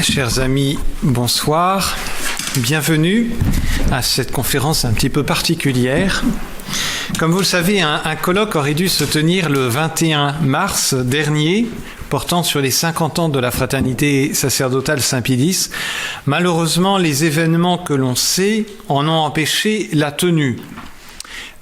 Chers amis, bonsoir. Bienvenue à cette conférence un petit peu particulière. Comme vous le savez, un colloque aurait dû se tenir le 21 mars dernier, portant sur les 50 ans de la fraternité sacerdotale Saint-Pédis. Malheureusement, les événements que l'on sait en ont empêché la tenue.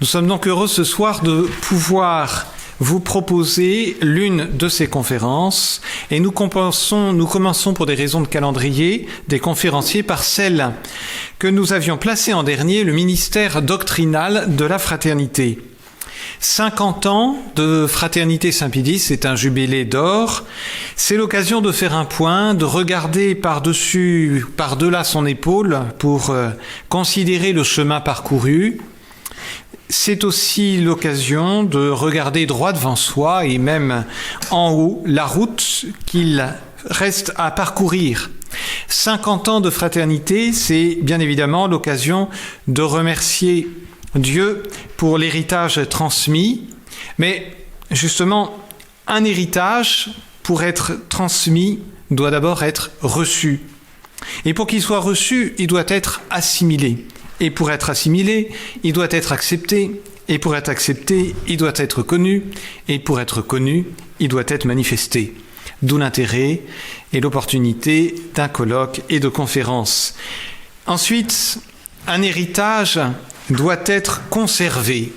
Nous sommes donc heureux ce soir de pouvoir vous proposer l'une de ces conférences et nous commençons pour des raisons de calendrier des conférenciers par celle que nous avions placée en dernier, le ministère doctrinal de la fraternité. 50 ans de fraternité Saint-Pédis, c'est un jubilé d'or. C'est l'occasion de faire un point, de regarder par-delà son épaule pour considérer le chemin parcouru. C'est aussi l'occasion de regarder droit devant soi et même en haut la route qu'il reste à parcourir. 50 ans de fraternité, c'est bien évidemment l'occasion de remercier Dieu pour l'héritage transmis. Mais justement, un héritage, pour être transmis, doit d'abord être reçu. Et pour qu'il soit reçu, il doit être assimilé. Et pour être assimilé, il doit être accepté. Et pour être accepté, il doit être connu. Et pour être connu, il doit être manifesté. D'où l'intérêt et l'opportunité d'un colloque et de conférences. Ensuite, un héritage doit être conservé.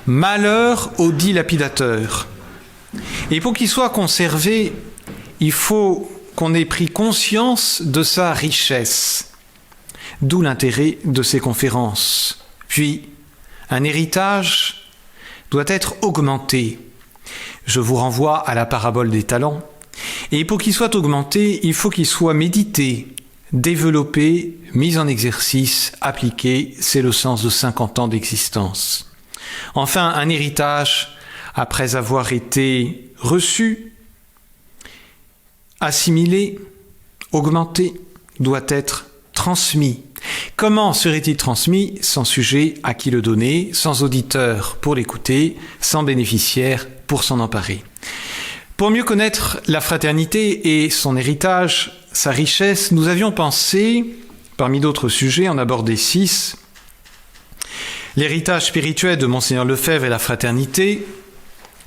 Malheur au dilapidateur. Et pour qu'il soit conservé, il faut qu'on ait pris conscience de sa richesse. D'où l'intérêt de ces conférences. Puis, un héritage doit être augmenté. Je vous renvoie à la parabole des talents. Et pour qu'il soit augmenté, il faut qu'il soit médité, développé, mis en exercice, appliqué. C'est le sens de 50 ans d'existence. Enfin, un héritage, après avoir été reçu, assimilé, augmenté, doit être transmis. Comment serait-il transmis? Sans sujet à qui le donner, sans auditeur pour l'écouter, sans bénéficiaire pour s'en emparer. Pour mieux connaître la fraternité et son héritage, sa richesse, nous avions pensé, parmi d'autres sujets, en aborder 6. L'héritage spirituel de Monseigneur Lefebvre et la fraternité,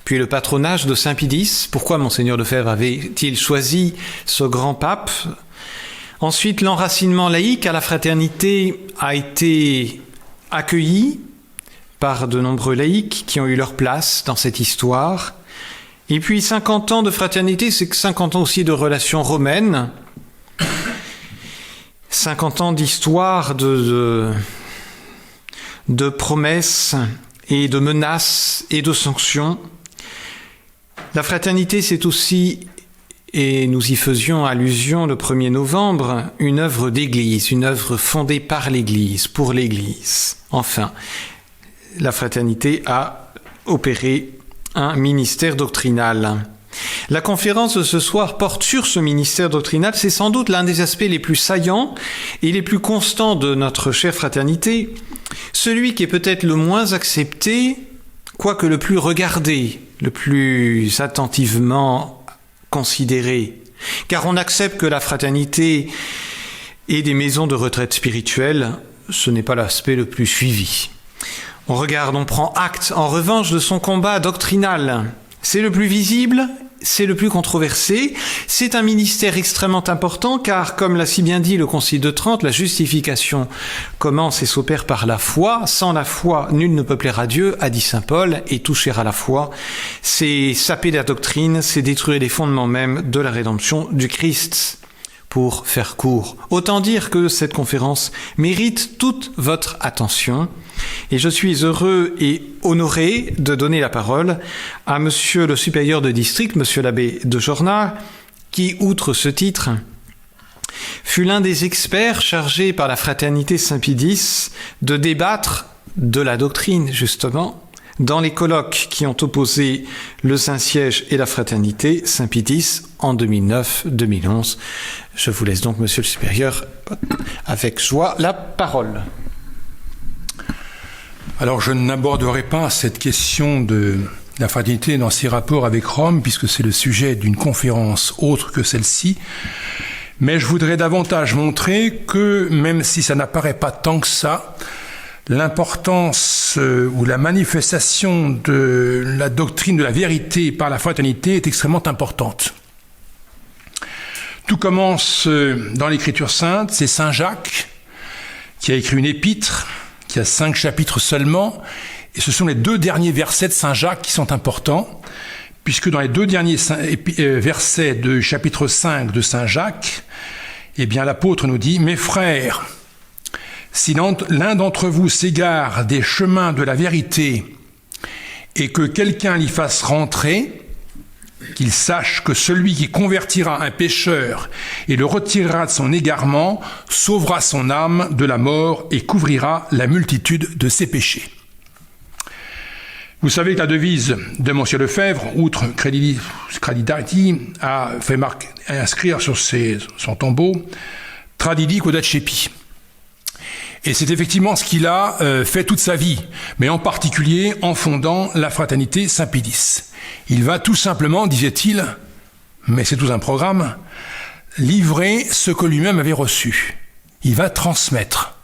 puis le patronage de Saint-Pédis. Pourquoi Monseigneur Lefebvre avait-il choisi ce grand pape? Ensuite, l'enracinement laïque à la fraternité a été accueilli par de nombreux laïcs qui ont eu leur place dans cette histoire. Et puis 50 ans de fraternité, c'est que 50 ans aussi de relations romaines. 50 ans d'histoire, de promesses et de menaces et de sanctions. La fraternité, c'est aussi, et nous y faisions allusion le 1er novembre, une œuvre d'église, une œuvre fondée par l'église, pour l'église. Enfin, la fraternité a opéré un ministère doctrinal. La conférence de ce soir porte sur ce ministère doctrinal. C'est sans doute l'un des aspects les plus saillants et les plus constants de notre chère fraternité, celui qui est peut-être le moins accepté, quoique le plus regardé, le plus attentivement considéré, car on accepte que la fraternité et des maisons de retraite spirituelle, ce n'est pas l'aspect le plus suivi. On regarde, on prend acte, en revanche, de son combat doctrinal. C'est le plus visible, c'est le plus controversé. C'est un ministère extrêmement important, car, comme l'a si bien dit le Concile de Trente, la justification commence et s'opère par la foi. Sans la foi, nul ne peut plaire à Dieu, a dit saint Paul, et toucher à la foi, c'est saper la doctrine, c'est détruire les fondements même de la rédemption du Christ. Pour faire court, autant dire que cette conférence mérite toute votre attention et je suis heureux et honoré de donner la parole à monsieur le supérieur de district, monsieur l'abbé de Jornat, qui, outre ce titre, fut l'un des experts chargés par la fraternité Saint-Pédis de débattre de la doctrine, justement, dans les colloques qui ont opposé le Saint-Siège et la fraternité Saint-Pédis en 2009-2011. Je vous laisse donc, monsieur le supérieur, avec joie, la parole. Alors, je n'aborderai pas cette question de la fraternité dans ses rapports avec Rome, puisque c'est le sujet d'une conférence autre que celle-ci. Mais je voudrais davantage montrer que, même si ça n'apparaît pas tant que ça, l'importance ou la manifestation de la doctrine de la vérité par la fraternité est extrêmement importante. Tout commence dans l'Écriture sainte, c'est saint Jacques qui a écrit une épître, qui a 5 chapitres seulement, et ce sont les 2 derniers versets de saint Jacques qui sont importants, puisque dans les 2 derniers versets de chapitre 5 de saint Jacques, eh bien l'apôtre nous dit « Mes frères, si l'un d'entre vous s'égare des chemins de la vérité et que quelqu'un l'y fasse rentrer, qu'il sache que celui qui convertira un pécheur et le retirera de son égarement sauvera son âme de la mort et couvrira la multitude de ses péchés. » Vous savez que la devise de Monsieur Lefebvre, outre Credidarity, a fait inscrire sur son tombeau « Tradidi quodaccepi ». Et c'est effectivement ce qu'il a fait toute sa vie, mais en particulier en fondant la fraternité Saint-Pédis. Il va tout simplement, disait-il, mais c'est tout un programme, livrer ce que lui-même avait reçu. Il va transmettre.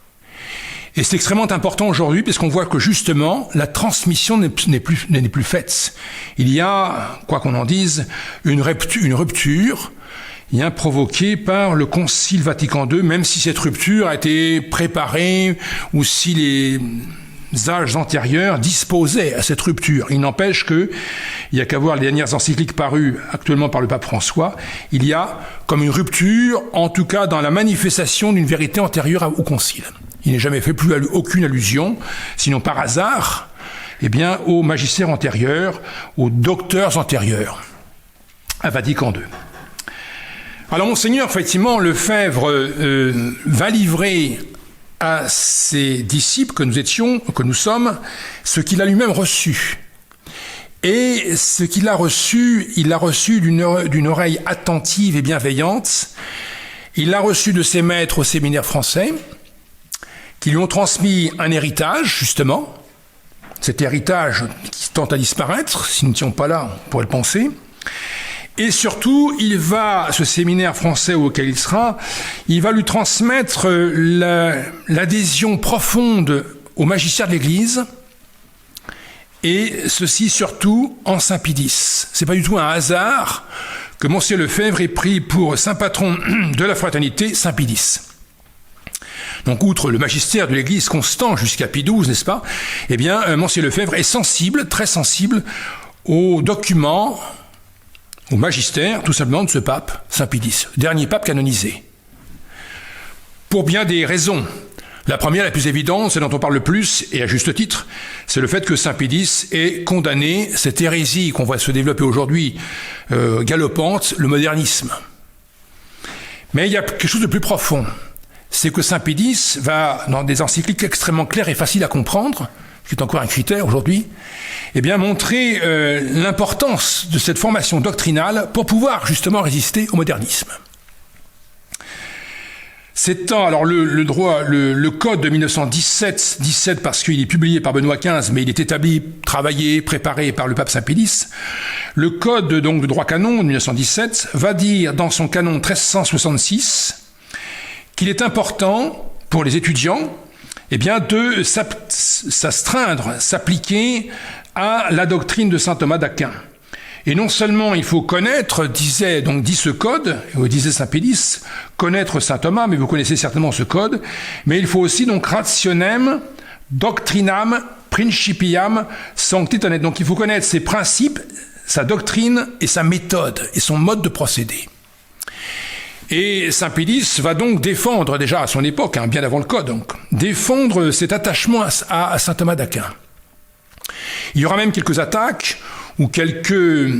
Et c'est extrêmement important aujourd'hui, puisqu'on voit que justement, la transmission n'est plus faite. Il y a, quoi qu'on en dise, une rupture provoquée par le Concile Vatican II, même si cette rupture a été préparée ou si les âges antérieurs disposaient à cette rupture. Il n'empêche qu'il n'y a qu'à voir les dernières encycliques parues actuellement par le pape François, il y a comme une rupture, en tout cas dans la manifestation d'une vérité antérieure au Concile. Il n'est jamais fait plus aucune allusion, sinon par hasard, au magistère antérieur, aux docteurs antérieurs, à Vatican II. Alors, Monseigneur, effectivement, Lefebvre va livrer à ses disciples que nous sommes, ce qu'il a lui-même reçu. Et ce qu'il a reçu, il l'a reçu d'une oreille attentive et bienveillante. Il l'a reçu de ses maîtres au séminaire français, qui lui ont transmis un héritage, justement. Cet héritage qui tente à disparaître, si nous n'étions pas là, on pourrait le penser. Et surtout, ce séminaire français auquel il sera, il va lui transmettre l'adhésion profonde au magistère de l'Église, et ceci surtout en Saint-Pédis. C'est pas du tout un hasard que Monseigneur Lefebvre ait pris pour saint patron de la fraternité Saint-Pédis. Donc, outre le magistère de l'Église constant jusqu'à Pie XII, n'est-ce pas? Monseigneur Lefebvre est sensible, très sensible, aux documents, au magistère, tout simplement, de ce pape, Saint-Pédis, dernier pape canonisé. Pour bien des raisons. La première, la plus évidente, celle dont on parle le plus, et à juste titre, c'est le fait que Saint-Pédis ait condamné cette hérésie qu'on voit se développer aujourd'hui, galopante, le modernisme. Mais il y a quelque chose de plus profond. C'est que Saint-Pédis va, dans des encycliques extrêmement claires et faciles à comprendre, ce qui est encore un critère aujourd'hui, montrer l'importance de cette formation doctrinale pour pouvoir justement résister au modernisme. Alors le code de 1917 parce qu'il est publié par Benoît XV, mais il est établi, travaillé, préparé par le pape Saint-Pédis. Le code donc de droit canon de 1917 va dire dans son canon 1366 qu'il est important pour les étudiants de s'astreindre, s'appliquer à la doctrine de saint Thomas d'Aquin. Et non seulement il faut connaître, dit ce code, disait Saint-Pédis, connaître saint Thomas, mais vous connaissez certainement ce code, mais il faut aussi rationem, doctrinam, principiam, sanctitanet. Donc il faut connaître ses principes, sa doctrine et sa méthode, et son mode de procéder. Et Saint-Pédis va donc défendre, déjà à son époque, bien avant le code, défendre cet attachement à saint Thomas d'Aquin. Il y aura même quelques attaques ou quelques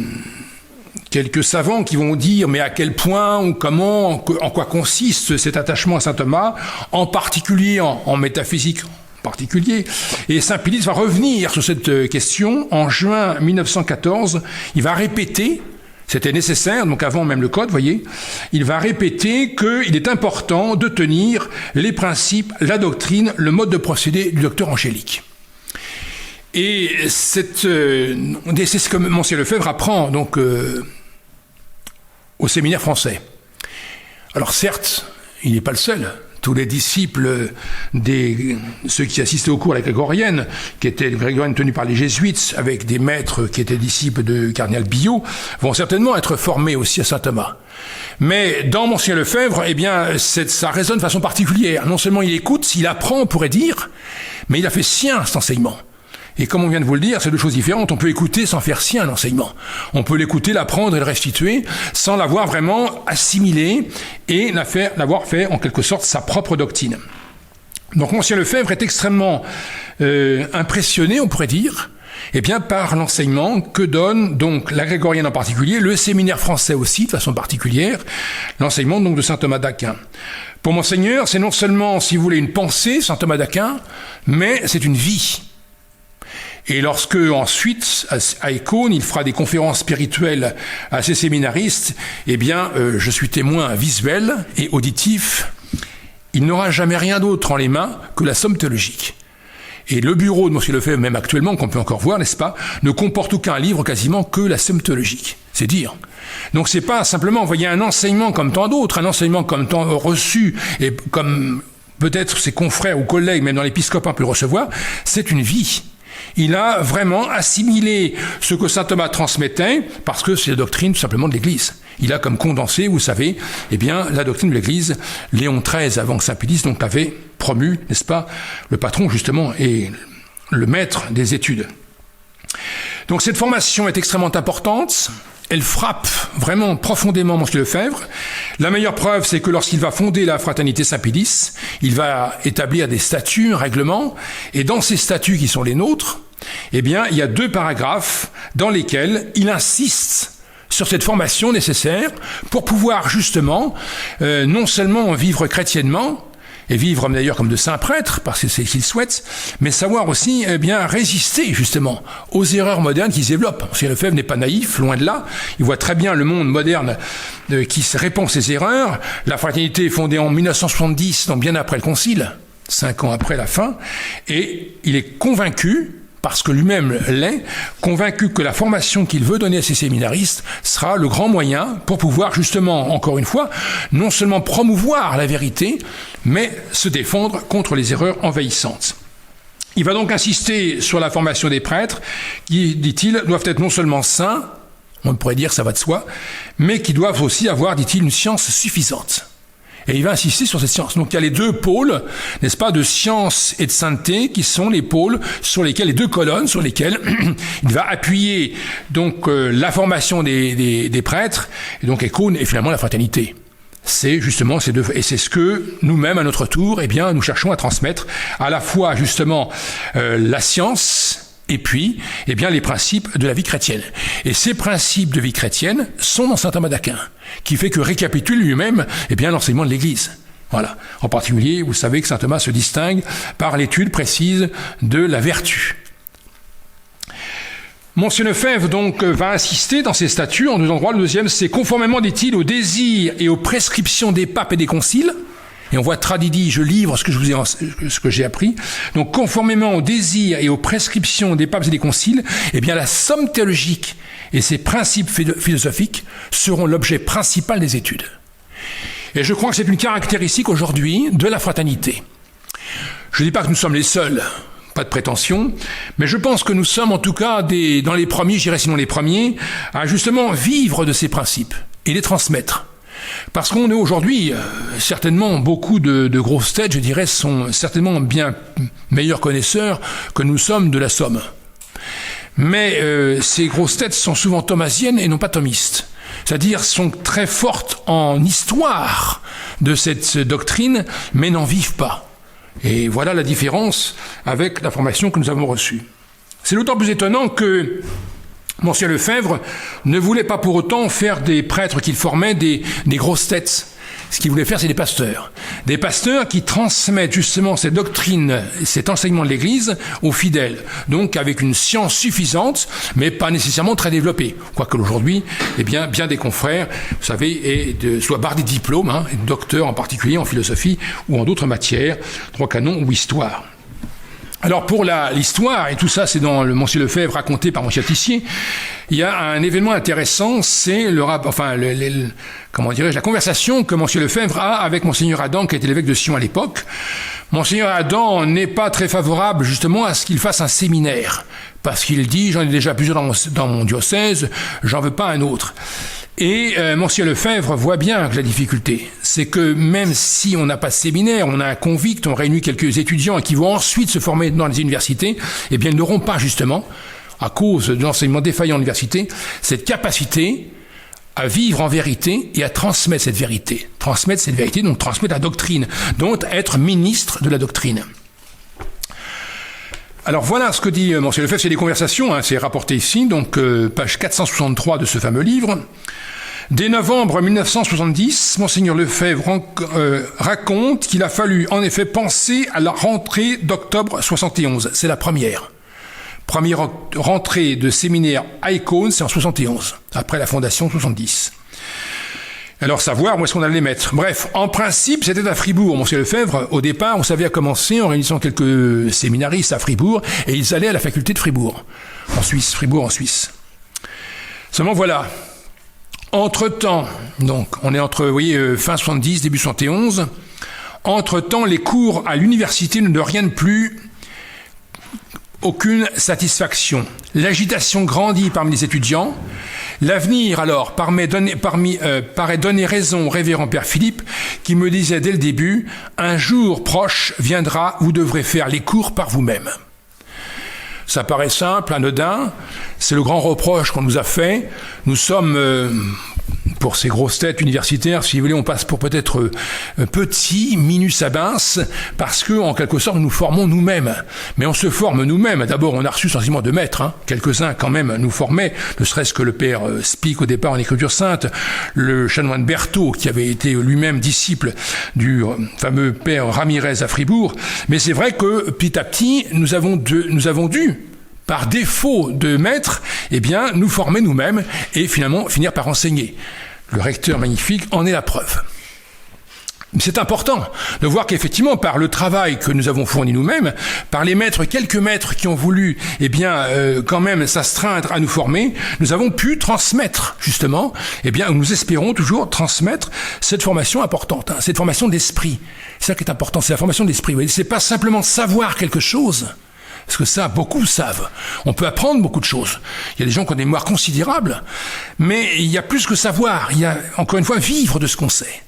savants qui vont dire mais à quel point ou comment, en quoi consiste cet attachement à saint Thomas, en particulier en métaphysique en particulier. Et Saint-Pédis va revenir sur cette question en juin 1914. Il va répéter, c'était nécessaire, donc avant même le code, voyez, il va répéter qu'il est important de tenir les principes, la doctrine, le mode de procédé du docteur angélique. Et c'est ce que Monseigneur Lefebvre apprend au séminaire français. Alors certes, il n'est pas le seul. Tous les disciples ceux qui assistaient au cours à la grégorienne, qui étaient grégorienne tenue par les jésuites, avec des maîtres qui étaient disciples de cardinal Billot, vont certainement être formés aussi à saint Thomas. Mais dans Monseigneur Lefebvre, eh bien, ça résonne de façon particulière. Non seulement il écoute, il apprend, on pourrait dire, mais il a fait sien cet enseignement. Et comme on vient de vous le dire, c'est deux choses différentes. On peut écouter sans faire sien l'enseignement. On peut l'écouter, l'apprendre et le restituer sans l'avoir vraiment assimilé et l'avoir fait en quelque sorte sa propre doctrine. Donc Monseigneur Lefebvre est extrêmement impressionné, on pourrait dire, par l'enseignement que donne donc la grégorienne en particulier, le séminaire français aussi de façon particulière, l'enseignement donc de saint Thomas d'Aquin. Pour Monseigneur, c'est non seulement, si vous voulez, une pensée, saint Thomas d'Aquin, mais c'est une vie. Et lorsque, ensuite, à Écône, il fera des conférences spirituelles à ses séminaristes, je suis témoin visuel et auditif. Il n'aura jamais rien d'autre en les mains que la somme théologique. Et le bureau de M. Lefebvre, même actuellement, qu'on peut encore voir, n'est-ce pas, ne comporte aucun livre quasiment que la somme théologique. C'est dire. Donc c'est pas simplement envoyer un enseignement comme tant d'autres, un enseignement comme tant reçu, et comme peut-être ses confrères ou collègues, même dans l'épiscopat, peuvent le recevoir, c'est une vie. Il a vraiment assimilé ce que saint Thomas transmettait, parce que c'est la doctrine tout simplement de l'Église. Il a comme condensé, vous savez, la doctrine de l'Église. Léon XIII, avant que saint Pie X, donc l'avait promu, n'est-ce pas, le patron justement et le maître des études. Donc cette formation est extrêmement importante. Elle frappe vraiment profondément Monseigneur Lefebvre. La meilleure preuve, c'est que lorsqu'il va fonder la Fraternité Saint Pie X, il va établir des statuts, un règlement, et dans ces statuts qui sont les nôtres, il y a 2 paragraphes dans lesquels il insiste sur cette formation nécessaire pour pouvoir justement non seulement vivre chrétiennement, et vivre d'ailleurs comme de saints prêtres, parce que c'est ce qu'ils souhaitent, mais savoir aussi résister justement aux erreurs modernes qui se développent. Monseigneur Lefebvre n'est pas naïf, loin de là. Il voit très bien le monde moderne qui se répand ces erreurs. La fraternité est fondée en 1970, donc bien après le concile, 5 ans après la fin, et il est convaincu, parce que lui-même l'est, convaincu que la formation qu'il veut donner à ses séminaristes sera le grand moyen pour pouvoir justement, encore une fois, non seulement promouvoir la vérité, mais se défendre contre les erreurs envahissantes. Il va donc insister sur la formation des prêtres, qui, dit-il, doivent être non seulement saints, on pourrait dire ça va de soi, mais qui doivent aussi avoir, dit-il, une science suffisante. Et il va insister sur cette science. Donc il y a les 2 pôles, n'est-ce pas, de science et de sainteté, qui sont les pôles sur lesquels, les 2 colonnes sur lesquelles il va appuyer donc la formation des prêtres, et donc Écône et finalement la fraternité. C'est justement ces 2, et c'est ce que nous-mêmes, à notre tour, nous cherchons à transmettre, à la fois justement la science, et puis, les principes de la vie chrétienne. Et ces principes de vie chrétienne sont dans saint Thomas d'Aquin, qui fait que récapitule lui-même, l'enseignement de l'Église. Voilà. En particulier, vous savez que saint Thomas se distingue par l'étude précise de la vertu. Monseigneur Lefebvre, donc, va insister dans ses statuts en 2 endroits. Le deuxième, c'est conformément, dit-il, aux désirs et aux prescriptions des papes et des conciles. Et on voit tradidi, je livre ce que j'ai appris. Donc, conformément aux désirs et aux prescriptions des papes et des conciles, la somme théologique et ses principes philosophiques seront l'objet principal des études. Et je crois que c'est une caractéristique aujourd'hui de la fraternité. Je ne dis pas que nous sommes les seuls, pas de prétention, mais je pense que nous sommes en tout cas dans les premiers, je dirais sinon les premiers, à justement vivre de ces principes et les transmettre. Parce qu'on est aujourd'hui, certainement, beaucoup de grosses têtes, je dirais, sont certainement bien meilleurs connaisseurs que nous sommes de la Somme. Mais ces grosses têtes sont souvent thomasiennes et non pas thomistes. C'est-à-dire sont très fortes en histoire de cette doctrine, mais n'en vivent pas. Et voilà la différence avec la formation que nous avons reçue. C'est d'autant plus étonnant que Monseigneur Lefebvre ne voulait pas pour autant faire des prêtres qu'il formait des grosses têtes. Ce qu'il voulait faire, c'est des pasteurs. Des pasteurs qui transmettent justement cette doctrine, cet enseignement de l'Église aux fidèles. Donc avec une science suffisante, mais pas nécessairement très développée. Quoique aujourd'hui, bien des confrères, vous savez, soient bardés de diplômes, docteurs en particulier en philosophie ou en d'autres matières, droit canon ou histoire. Alors pour l'histoire, et tout ça c'est dans le Monsieur Lefebvre raconté par Monsieur Tissier, il y a un événement intéressant, c'est la conversation que Monsieur Lefebvre a avec Monseigneur Adam, qui était l'évêque de Sion à l'époque. Monseigneur Adam n'est pas très favorable justement à ce qu'il fasse un séminaire, parce qu'il dit, j'en ai déjà plusieurs dans mon diocèse, j'en veux pas un autre. Et Monsieur Lefebvre voit bien que la difficulté, c'est que même si on n'a pas de séminaire, on a un convict, on réunit quelques étudiants qui vont ensuite se former dans les universités, eh bien ils n'auront pas justement, à cause de l'enseignement défaillant de l'université, cette capacité à vivre en vérité et à transmettre cette vérité. Transmettre cette vérité, donc transmettre la doctrine, donc être ministre de la doctrine. Alors voilà ce que dit Monsieur Lefebvre, c'est des conversations, c'est rapporté ici, donc page 463 de ce fameux livre. Dès novembre 1970, Monseigneur Lefebvre raconte qu'il a fallu en effet penser à la rentrée d'octobre 71. C'est la première. Première rentrée de séminaire à Icône, c'est en 71, après la fondation 70. Alors savoir où est-ce qu'on allait les mettre. Bref, en principe, c'était à Fribourg. Monsieur Lefebvre, au départ, on savait à commencer en réunissant quelques séminaristes à Fribourg, et ils allaient à la faculté de Fribourg, en Suisse, Fribourg en Suisse. Seulement voilà, entre-temps, donc on est entre, vous voyez, fin 70, début 71, entre-temps, les cours à l'université ne deviennent plus aucune satisfaction. L'agitation grandit parmi les étudiants. L'avenir, alors, paraît donner raison au révérend Père Philippe, qui me disait dès le début, « Un jour proche viendra, vous devrez faire les cours par vous-même. » Ça paraît simple, anodin, c'est le grand reproche qu'on nous a fait. Nous sommes, pour ces grosses têtes universitaires, si vous voulez, on passe pour peut-être petits, minus abins, parce que, en quelque sorte, nous formons nous-mêmes. Mais on se forme nous-mêmes. D'abord, on a reçu ce enseignement de maître, quelques-uns quand même nous formaient, ne serait-ce que le père Spic au départ en écriture sainte, le chanoine Berthaud, qui avait été lui-même disciple du fameux père Ramirez à Fribourg. Mais c'est vrai que, petit à petit, nous avons dû, par défaut de maître, eh bien, nous former nous-mêmes et finalement finir par enseigner. Le recteur magnifique en est la preuve. C'est important de voir qu'effectivement, par le travail que nous avons fourni nous-mêmes, par les maîtres, quelques maîtres qui ont voulu, eh bien, quand même s'astreindre à nous former, nous avons pu transmettre, justement, eh bien, nous espérons toujours transmettre cette formation importante, cette formation d'esprit. C'est ça qui est important, c'est la formation d'esprit. Vous voyez, c'est pas simplement savoir quelque chose. Parce que ça, beaucoup savent. On peut apprendre beaucoup de choses. Il y a des gens qui ont des mémoires considérables, mais il y a plus que savoir. Il y a, encore une fois, vivre de ce qu'on sait.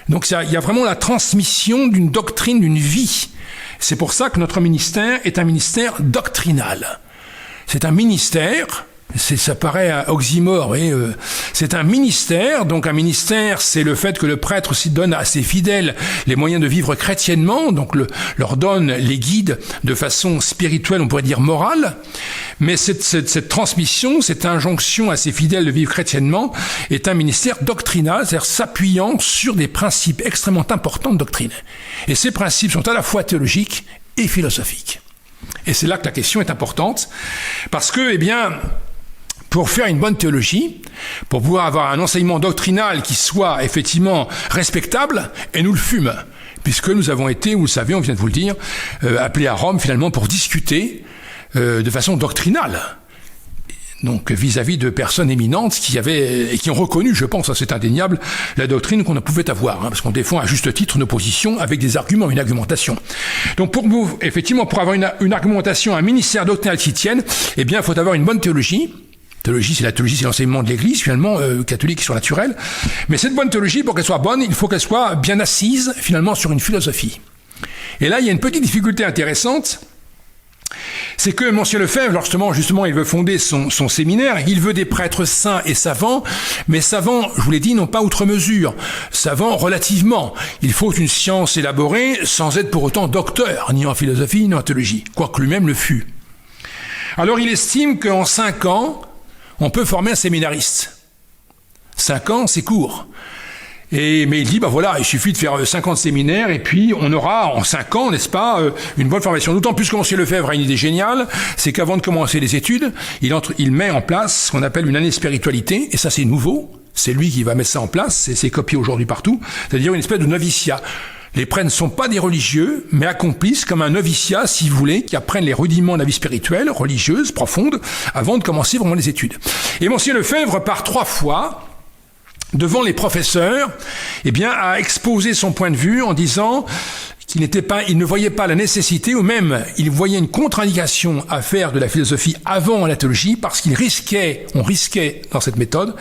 Donc il y a vraiment la transmission d'une doctrine, d'une vie. C'est pour ça que notre ministère est un ministère doctrinal. C'est un ministère... Ça paraît un oxymore, mais c'est un ministère. Donc un ministère, c'est le fait que le prêtre aussi donne à ses fidèles les moyens de vivre chrétiennement, donc leur donne les guides de façon spirituelle, on pourrait dire morale. Mais cette transmission, cette injonction à ses fidèles de vivre chrétiennement est un ministère doctrinal, c'est-à-dire s'appuyant sur des principes extrêmement importants de doctrine. Et ces principes sont à la fois théologiques et philosophiques. Et c'est là que la question est importante, parce que, eh bien, pour faire une bonne théologie, pour pouvoir avoir un enseignement doctrinal qui soit effectivement respectable, et nous le fûmes, puisque nous avons été, vous le savez, on vient de vous le dire, appelés à Rome finalement pour discuter de façon doctrinale. Donc vis-à-vis de personnes éminentes qui ont reconnu, je pense, c'est indéniable, la doctrine qu'on pouvait avoir, parce qu'on défend à juste titre nos positions avec des arguments, une argumentation. Donc pour avoir une argumentation, un ministère doctrinal qui tienne, eh bien, il faut avoir une bonne théologie. Théologie, c'est l'enseignement de l'Église, finalement, catholique et surnaturel. Mais cette bonne théologie, pour qu'elle soit bonne, il faut qu'elle soit bien assise, finalement, sur une philosophie. Et là, il y a une petite difficulté intéressante, c'est que Monsieur Lefebvre, lorsque justement, il veut fonder son séminaire, il veut des prêtres saints et savants, mais savants, je vous l'ai dit, non pas outre mesure, savants relativement. Il faut une science élaborée, sans être pour autant docteur, ni en philosophie, ni en théologie, quoique lui-même le fût. Alors il estime qu'en 5 ans, on peut former un séminariste. 5 ans, c'est court. Mais il dit, voilà, il suffit de faire 50 séminaires et puis on aura en 5 ans, n'est-ce pas, une bonne formation. D'autant plus que M. Lefebvre a une idée géniale, c'est qu'avant de commencer les études, il met en place ce qu'on appelle une année de spiritualité, et ça c'est nouveau, c'est lui qui va mettre ça en place, c'est copié aujourd'hui partout, c'est-à-dire une espèce de noviciat. Les prêtres ne sont pas des religieux, mais accomplissent comme un noviciat, si vous voulez, qui apprennent les rudiments de la vie spirituelle, religieuse, profonde, avant de commencer vraiment les études. Et Monseigneur Lefebvre, par 3 fois, devant les professeurs, a exposé son point de vue en disant qu'il il ne voyait pas la nécessité, ou même il voyait une contre-indication à faire de la philosophie avant la théologie, parce on risquait dans cette méthode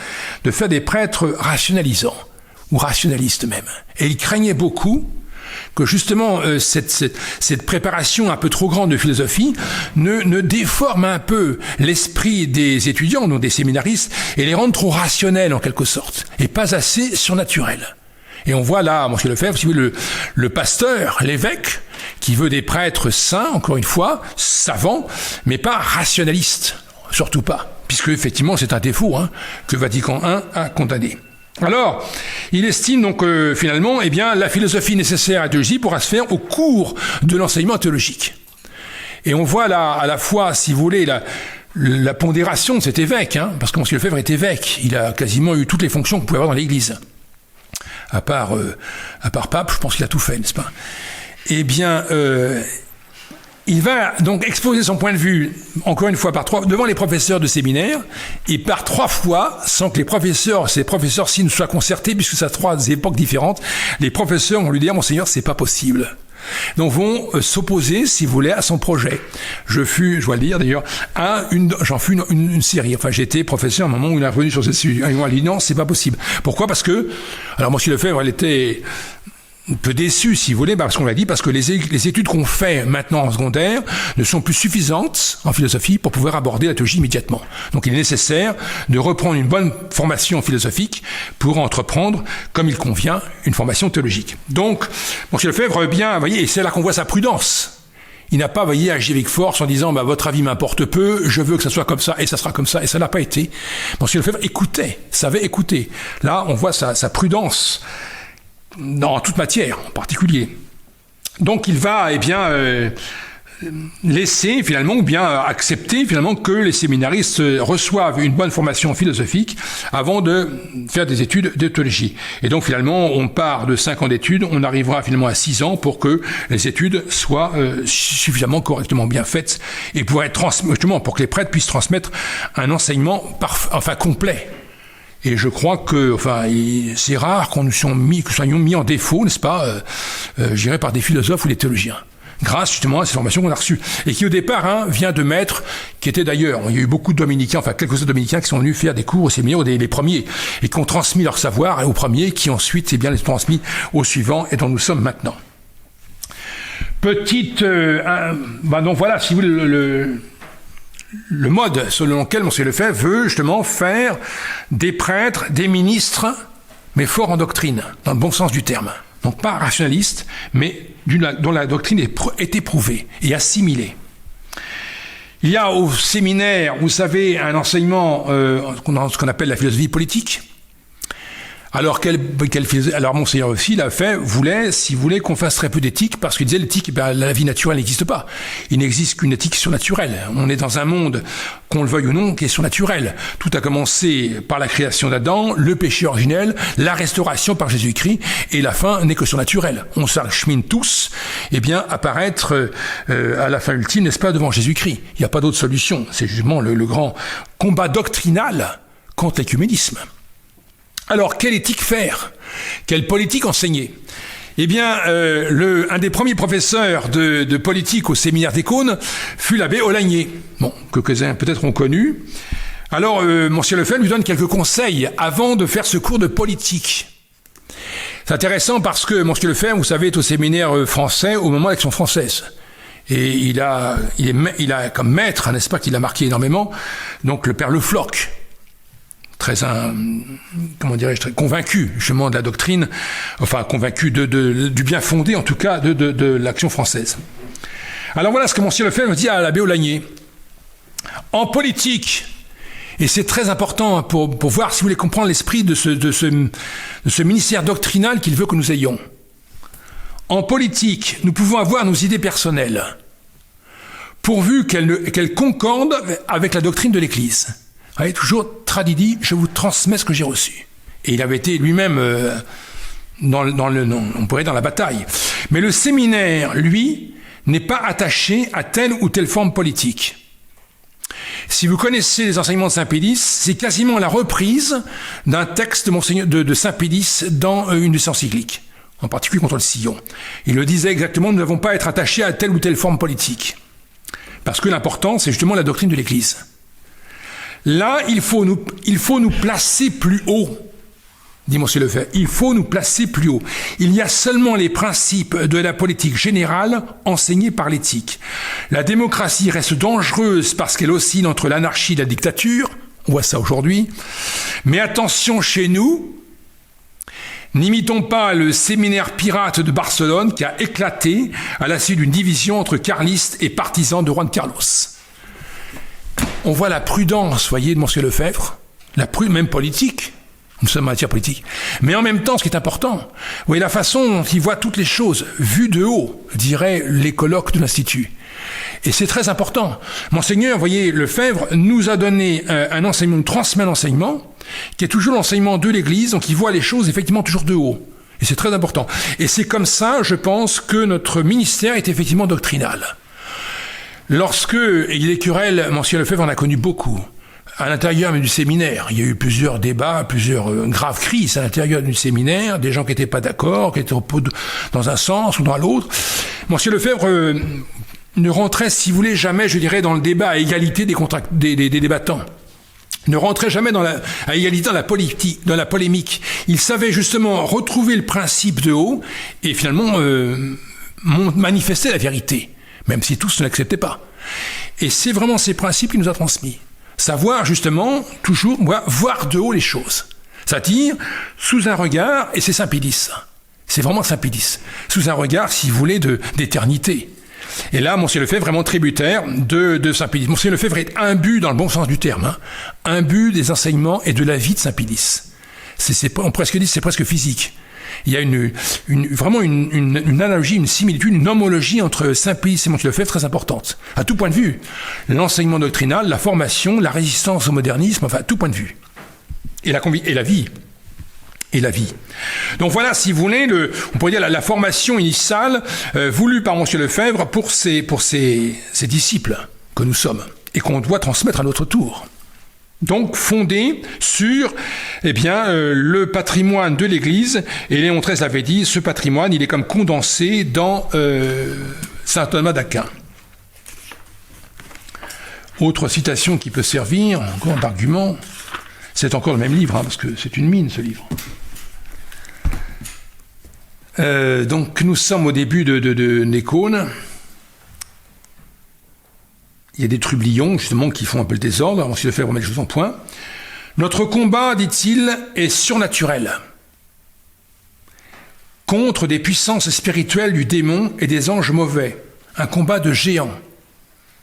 de faire des prêtres rationalisants, ou rationalistes même. Et il craignait beaucoup que justement cette préparation un peu trop grande de philosophie ne déforme un peu l'esprit des étudiants, donc des séminaristes, et les rende trop rationnels en quelque sorte, et pas assez surnaturels. Et on voit là, Monsieur Lefebvre, si vous voulez, le pasteur, l'évêque, qui veut des prêtres saints, encore une fois, savants, mais pas rationalistes, surtout pas, puisque effectivement c'est un défaut que Vatican I a condamné. Alors, il estime donc finalement, la philosophie nécessaire à la théologie pourra se faire au cours de l'enseignement théologique. Et on voit là, à la fois, si vous voulez, la pondération de cet évêque, parce que Monsieur Lefebvre est évêque, il a quasiment eu toutes les fonctions qu'on pouvait avoir dans l'Église. À part pape, je pense qu'il a tout fait, n'est-ce pas ? Il va donc exposer son point de vue, encore une fois, devant les professeurs de séminaire, et par 3 fois, sans que ces professeurs-ci ne soient concertés, puisque c'est à 3 époques différentes, les professeurs vont lui dire, Monseigneur, c'est pas possible. Donc vont s'opposer, si vous voulez, à son projet. Je dois le dire d'ailleurs, j'en fus une série. Enfin, j'étais professeur à un moment où il est revenu sur cette sujet. Ils m'ont dit non, c'est pas possible. Pourquoi ? Parce que, alors Monsieur Lefebvre, il était un peu déçu, si vous voulez, parce qu'on l'a dit, parce que les études qu'on fait maintenant en secondaire ne sont plus suffisantes en philosophie pour pouvoir aborder la théologie immédiatement. Donc il est nécessaire de reprendre une bonne formation philosophique pour entreprendre, comme il convient, une formation théologique. Donc, Monsieur Lefebvre, vous voyez, et c'est là qu'on voit sa prudence. Il n'a pas, agi avec force en disant, votre avis m'importe peu, je veux que ça soit comme ça, et ça sera comme ça, et ça n'a pas été. Monsieur Lefebvre savait écouter. Là, on voit sa prudence dans toute matière, en particulier. Donc il va, laisser finalement, ou bien accepter finalement que les séminaristes reçoivent une bonne formation philosophique avant de faire des études de théologie. Et donc finalement, on part de 5 ans d'études, on arrivera finalement à 6 ans pour que les études soient suffisamment correctement bien faites et pour que les prêtres puissent transmettre un enseignement complet. Et je crois que, c'est rare que nous soyons mis en défaut, n'est-ce pas, par des philosophes ou des théologiens, grâce justement à cette formation qu'on a reçue. Et qui au départ vient de maîtres qui étaient d'ailleurs, il y a eu beaucoup de dominicains, quelques dominicains qui sont venus faire des cours au séminaire, les premiers, et qui ont transmis leur savoir aux premiers, qui ensuite, les ont transmis aux suivants, et dont nous sommes maintenant. Donc voilà, si vous voulez, le mode selon lequel Monsieur Lefebvre veut justement faire des prêtres, des ministres, mais forts en doctrine, dans le bon sens du terme. Donc pas rationalistes, mais dont la doctrine est éprouvée et assimilée. Il y a au séminaire, vous savez, un enseignement, ce qu'on appelle la philosophie politique. Alors, alors Monseigneur aussi voulait, si vous voulez, qu'on fasse très peu d'éthique, parce qu'il disait l'éthique, la vie naturelle n'existe pas. Il n'existe qu'une éthique surnaturelle. On est dans un monde, qu'on le veuille ou non, qui est surnaturel. Tout a commencé par la création d'Adam, le péché originel, la restauration par Jésus-Christ, et la fin n'est que surnaturelle. On s'achemine tous, apparaître à la fin ultime, n'est-ce pas, devant Jésus-Christ. Il n'y a pas d'autre solution. C'est justement le grand combat doctrinal contre l'écuménisme. Alors, quelle éthique faire ? Quelle politique enseigner ? Un des premiers professeurs de politique au séminaire d'Écône fut l'abbé Olagnier, que quelques-uns peut-être ont connu. Alors, Monsieur Lefebvre lui donne quelques conseils avant de faire ce cours de politique. C'est intéressant parce que Monsieur Lefebvre, vous savez, est au séminaire français au moment de l'Action française. Et il a comme maître, n'est-ce pas, qu'il a marqué énormément, donc le père Le Floch. Très convaincu justement de la doctrine, convaincu du bien fondé en tout cas de l'Action française. Alors voilà ce que Monsieur Lefebvre dit à l'abbé Olagnier. En politique, et c'est très important pour voir, si vous voulez comprendre l'esprit de ce ministère doctrinal qu'il veut que nous ayons. En politique, nous pouvons avoir nos idées personnelles, pourvu qu'elles concordent avec la doctrine de l'Église. Vous voyez, toujours tradidi, je vous transmets ce que j'ai reçu. Et il avait été lui-même on pourrait dire dans la bataille. Mais le séminaire, lui, n'est pas attaché à telle ou telle forme politique. Si vous connaissez les enseignements de Saint Pédis, c'est quasiment la reprise d'un texte de Saint Pédis dans une de ses encycliques, en particulier contre le sillon. Il le disait exactement, nous n'avons pas à être attachés à telle ou telle forme politique. Parce que l'important, c'est justement la doctrine de l'Église. Là, il faut nous placer plus haut, dit M. Lefebvre. Il faut nous placer plus haut. Il y a seulement les principes de la politique générale enseignés par l'éthique. La démocratie reste dangereuse parce qu'elle oscille entre l'anarchie et la dictature. On voit ça aujourd'hui. Mais attention chez nous, n'imitons pas le séminaire pirate de Barcelone qui a éclaté à la suite d'une division entre carlistes et partisans de Juan Carlos. On voit la prudence, voyez, de M. Lefebvre, même politique. Nous sommes en matière politique. Mais en même temps, ce qui est important, vous voyez la façon dont il voit toutes les choses, vues de haut, diraient les colloques de l'Institut. Et c'est très important. Monseigneur, vous voyez, Lefebvre nous a donné un enseignement, nous transmet un enseignement, qui est toujours l'enseignement de l'Église, donc il voit les choses effectivement toujours de haut. Et c'est très important. Et c'est comme ça, je pense, que notre ministère est effectivement doctrinal. Lorsque il est querelle, Monsieur Lefebvre en a connu beaucoup. À l'intérieur même du séminaire, il y a eu plusieurs débats, plusieurs graves crises à l'intérieur du séminaire, des gens qui n'étaient pas d'accord, qui étaient dans un sens ou dans l'autre. Monsieur Lefebvre ne rentrait, si vous voulez, jamais, je dirais, dans le débat à égalité des débattants. Ne rentrait jamais à égalité dans la polémique. Il savait justement retrouver le principe de haut et finalement manifester la vérité, même si tous ne l'acceptaient pas. Et c'est vraiment ces principes qu'il nous a transmis. Savoir justement, toujours, voir de haut les choses. C'est-à-dire, sous un regard, et c'est Saint Pédis. C'est vraiment Saint Pédis. Sous un regard, si vous voulez, d'éternité. Et là, Monsieur Lefebvre est vraiment tributaire de Saint Pédis. Monsieur Lefebvre est imbu dans le bon sens du terme, hein, imbu des enseignements et de la vie de Saint Pédis. On presque dit c'est presque physique. Il y a vraiment une analogie, une similitude, une homologie entre Saint Pédis et Monsieur Lefebvre très importante, à tout point de vue. L'enseignement doctrinal, la formation, la résistance au modernisme, enfin, à tout point de vue. Et la vie. Et la vie. Donc voilà, si vous voulez, on pourrait dire la formation initiale voulue par Monsieur Lefebvre pour ses disciples que nous sommes et qu'on doit transmettre à notre tour. Donc fondée sur le patrimoine de l'Église, et Léon XIII l'avait dit, ce patrimoine, il est comme condensé dans saint Thomas d'Aquin. Autre citation qui peut servir, encore d'argument, c'est encore le même livre, parce que c'est une mine ce livre. Donc nous sommes au début de Nécone. Il y a des trublions, justement, qui font un peu le désordre. Alors, si je fais remettre les choses en point. Notre combat, dit-il, est surnaturel. Contre des puissances spirituelles du démon et des anges mauvais. Un combat de géants.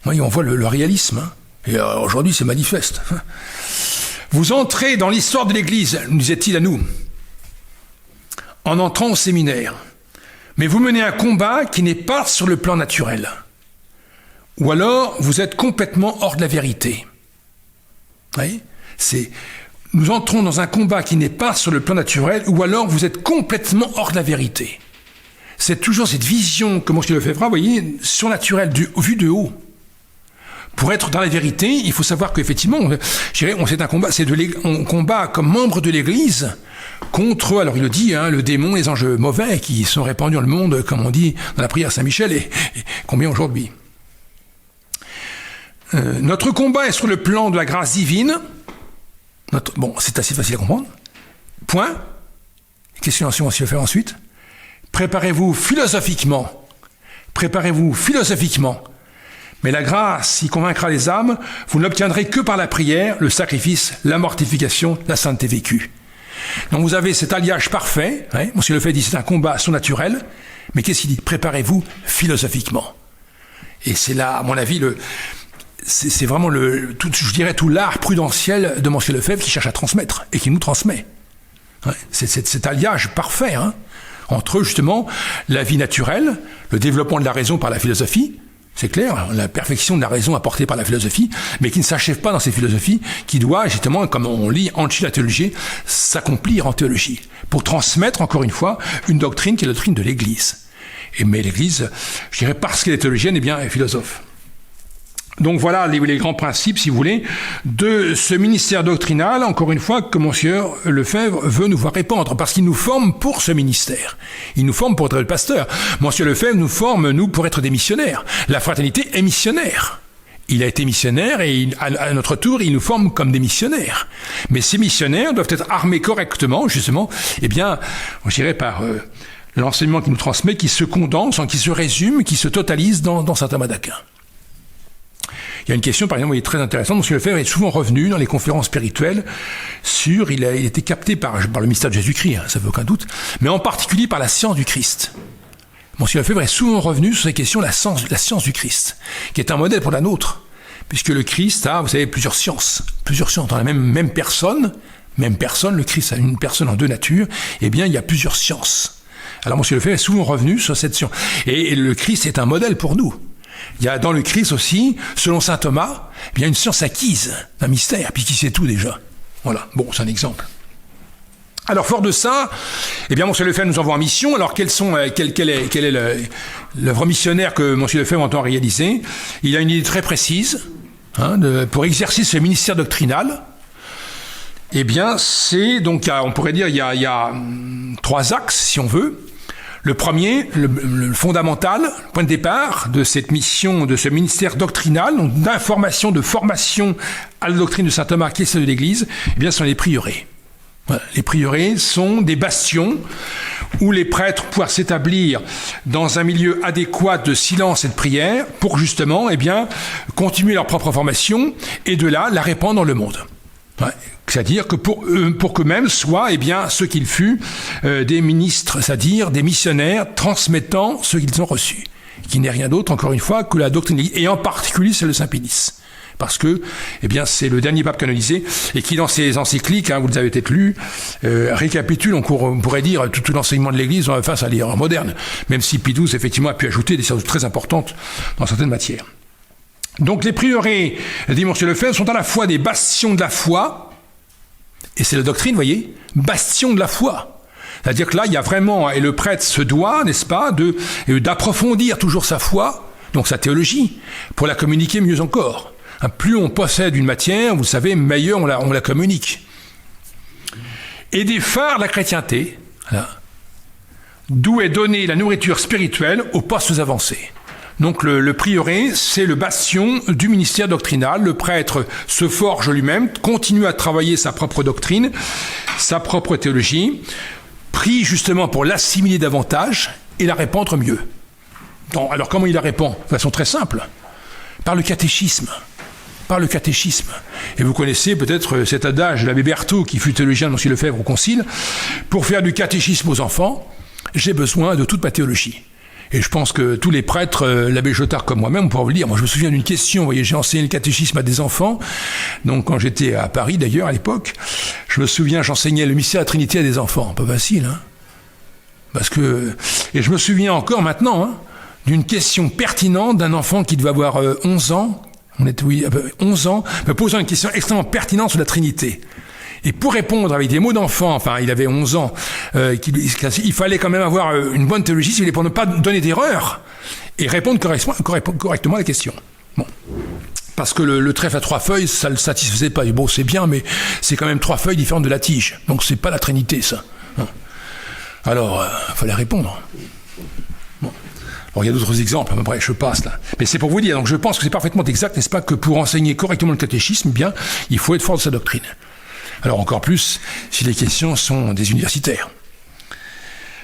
Oui, on voit le réalisme. Hein. Et aujourd'hui, c'est manifeste. Vous entrez dans l'histoire de l'Église, nous disait-il à nous, en entrant au séminaire. Mais vous menez un combat qui n'est pas sur le plan naturel. Ou alors, vous êtes complètement hors de la vérité. Oui, nous entrons dans un combat qui n'est pas sur le plan naturel, ou alors vous êtes complètement hors de la vérité. C'est toujours cette vision que M. Lefebvre, vous voyez, surnaturelle, vue de haut. Pour être dans la vérité, il faut savoir qu'effectivement, c'est un combat, on combat comme membre de l'Église contre, alors il le dit, le démon, les anges mauvais qui sont répandus dans le monde, comme on dit dans la prière Saint-Michel, et combien aujourd'hui. Notre combat est sur le plan de la grâce divine. C'est assez facile à comprendre. Point. Qu'est-ce qu'il en fait ensuite ? Préparez-vous philosophiquement. Mais la grâce y convaincra les âmes. Vous ne l'obtiendrez que par la prière, le sacrifice, la mortification, la sainteté vécue. Donc vous avez cet alliage parfait. Monsieur Lefebvre dit c'est un combat surnaturel. Mais qu'est-ce qu'il dit ? Préparez-vous philosophiquement. Et c'est là, à mon avis, c'est vraiment tout l'art prudentiel de M. Lefebvre qui cherche à transmettre et qui nous transmet. C'est cet alliage parfait entre justement la vie naturelle, le développement de la raison par la philosophie, c'est clair, la perfection de la raison apportée par la philosophie, mais qui ne s'achève pas dans ces philosophies, qui doit justement, comme on lit Anchi la théologie, s'accomplir en théologie, pour transmettre encore une fois une doctrine qui est la doctrine de l'Église. Mais l'Église, je dirais, parce qu'elle est théologienne, est philosophe. Donc voilà les grands principes, si vous voulez, de ce ministère doctrinal, encore une fois, que Monseigneur Lefebvre veut nous voir répandre, parce qu'il nous forme pour ce ministère. Il nous forme pour être pasteur. Monseigneur Lefebvre nous forme, nous, pour être des missionnaires. La fraternité est missionnaire. Il a été missionnaire et à notre tour, il nous forme comme des missionnaires. Mais ces missionnaires doivent être armés correctement, justement, je dirais par l'enseignement qu'il nous transmet, qui se condense, qui se résume, qui se totalise dans Saint Thomas d'Aquin. Il y a une question, par exemple, qui est très intéressante. Monsieur Lefebvre est souvent revenu dans les conférences spirituelles il a été capté par le mystère de Jésus-Christ, ça ne fait aucun doute, mais en particulier par la science du Christ. Monsieur Lefebvre est souvent revenu sur ces questions, la science du Christ, qui est un modèle pour la nôtre, puisque le Christ a, vous savez, plusieurs sciences dans la même personne, le Christ a une personne en deux natures, il y a plusieurs sciences. Alors Monsieur Lefebvre est souvent revenu sur cette science. Et le Christ est un modèle pour nous. Il y a dans le Christ aussi, selon saint Thomas, une science acquise d'un mystère, puisqu'il sait tout déjà. Voilà, bon, c'est un exemple. Alors, fort de ça, Monseigneur Lefebvre nous envoie en mission. Alors, quel est l'œuvre missionnaire que Monseigneur Lefebvre entend réaliser? Il a une idée très précise, pour exercer ce ministère doctrinal. C'est donc, on pourrait dire, il y a 3 axes, si on veut. Le premier, le fondamental, le point de départ de cette mission, de ce ministère doctrinal, donc d'information, de formation à la doctrine de saint Thomas, qui est celle de l'Église, sont les prieurés. Voilà. Les prieurés sont des bastions où les prêtres pouvaient s'établir dans un milieu adéquat de silence et de prière pour justement, continuer leur propre formation et de là la répandre dans le monde. Ouais. C'est-à-dire que pour qu'eux-mêmes soient, ceux qu'ils furent, des ministres, c'est-à-dire des missionnaires transmettant ce qu'ils ont reçu, qui n'est rien d'autre, encore une fois, que la doctrine, et en particulier celle de Saint Pénice. Parce que, c'est le dernier pape canonisé, et qui, dans ses encycliques, vous les avez peut-être lus, récapitule, on pourrait dire, tout l'enseignement de l'Église face à l'ère moderne, même si Pie XII, effectivement, a pu ajouter des choses très importantes dans certaines matières. Donc les prieurés, dit Monseigneur Lefebvre, sont à la fois des bastions de la foi, et c'est la doctrine, vous voyez, bastion de la foi. C'est-à-dire que là, il y a vraiment, et le prêtre se doit, n'est-ce pas, d'approfondir toujours sa foi, donc sa théologie, pour la communiquer mieux encore. Plus on possède une matière, vous savez, meilleur on la communique. Et des phares de la chrétienté, d'où est donnée la nourriture spirituelle aux postes avancés. Donc le prieuré, c'est le bastion du ministère doctrinal. Le prêtre se forge lui-même, continue à travailler sa propre doctrine, sa propre théologie, prie justement pour l'assimiler davantage et la répandre mieux. Alors comment il la répand? De façon très simple, par le catéchisme. Et vous connaissez peut-être cet adage de l'abbé Berthaud, qui fut théologien de Monseigneur Lefebvre au Concile: pour faire du catéchisme aux enfants, j'ai besoin de toute ma théologie. Et je pense que tous les prêtres, l'abbé Jotard comme moi-même, on pourra vous le dire. Moi, je me souviens d'une question. Vous voyez, j'ai enseigné le catéchisme à des enfants. Donc, quand j'étais à Paris, d'ailleurs, à l'époque, je me souviens, j'enseignais le mystère de la Trinité à des enfants. Pas facile, Et je me souviens encore maintenant, d'une question pertinente d'un enfant qui devait avoir 11 ans. 11 ans, me posant une question extrêmement pertinente sur la Trinité. Et pour répondre avec des mots d'enfant, il avait 11 ans, il fallait quand même avoir une bonne théologie, si pour ne pas donner d'erreur, et répondre correctement à la question. Bon. Parce que le trèfle à 3 feuilles, ça ne le satisfaisait pas. Bon, c'est bien, mais c'est quand même 3 feuilles différentes de la tige. Donc c'est pas la Trinité, ça. Alors, il fallait répondre. Bon. Alors, il y a d'autres exemples, après je passe là. Mais c'est pour vous dire, donc je pense que c'est parfaitement exact, n'est-ce pas, que pour enseigner correctement le catéchisme, il faut être fort de sa doctrine. Alors encore plus si les questions sont des universitaires.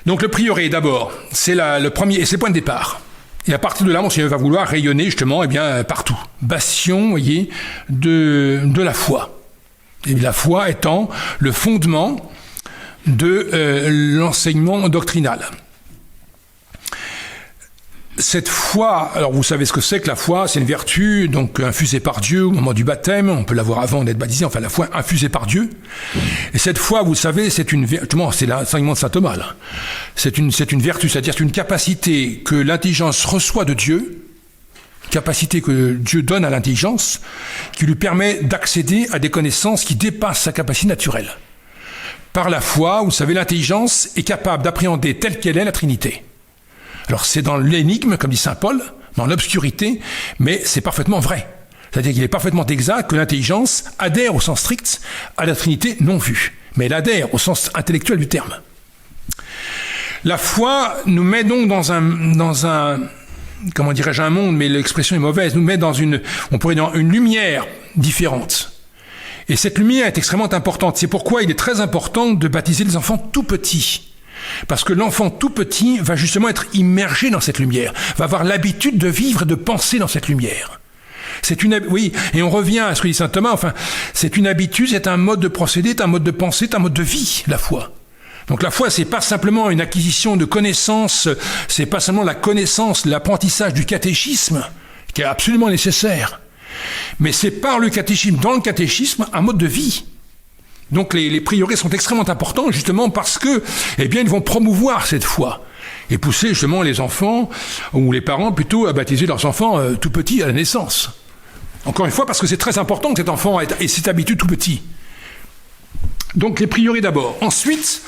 Donc le prieuré d'abord, c'est le premier, et c'est le point de départ. Et à partir de là, Monseigneur va vouloir rayonner justement partout. Bastion, vous voyez, de la foi. Et la foi étant le fondement de l'enseignement doctrinal. Cette foi, alors vous savez ce que c'est que la foi, c'est une vertu donc infusée par Dieu au moment du baptême, on peut l'avoir avant d'être baptisé, la foi infusée par Dieu. Et cette foi, vous savez, c'est l'enseignement de saint Thomas, là. C'est une vertu, c'est-à-dire c'est une capacité que l'intelligence reçoit de Dieu, capacité que Dieu donne à l'intelligence, qui lui permet d'accéder à des connaissances qui dépassent sa capacité naturelle. Par la foi, vous savez, l'intelligence est capable d'appréhender telle qu'elle est la Trinité. Alors c'est dans l'énigme, comme dit saint Paul, dans l'obscurité, mais c'est parfaitement vrai. C'est-à-dire qu'il est parfaitement exact que l'intelligence adhère au sens strict à la Trinité non vue, mais elle adhère au sens intellectuel du terme. La foi nous met donc dans un comment dirais-je, un monde, mais l'expression est mauvaise, nous met dans une lumière différente. Et cette lumière est extrêmement importante. C'est pourquoi il est très important de baptiser les enfants tout petits. Parce que l'enfant tout petit va justement être immergé dans cette lumière, va avoir l'habitude de vivre et de penser dans cette lumière. Oui, et on revient à ce que dit saint Thomas, c'est une habitude, c'est un mode de procéder, c'est un mode de pensée, c'est un mode de vie, la foi. Donc la foi, c'est pas simplement une acquisition de connaissances, c'est pas seulement la connaissance, l'apprentissage du catéchisme, qui est absolument nécessaire, mais c'est par le catéchisme, dans le catéchisme, un mode de vie. Donc les prieurés sont extrêmement importants, justement parce que, ils vont promouvoir cette foi et pousser justement les enfants, ou les parents plutôt, à baptiser leurs enfants tout petits à la naissance. Encore une fois, parce que c'est très important que cet enfant ait cette habitude tout petit. Donc les prieurés d'abord. Ensuite,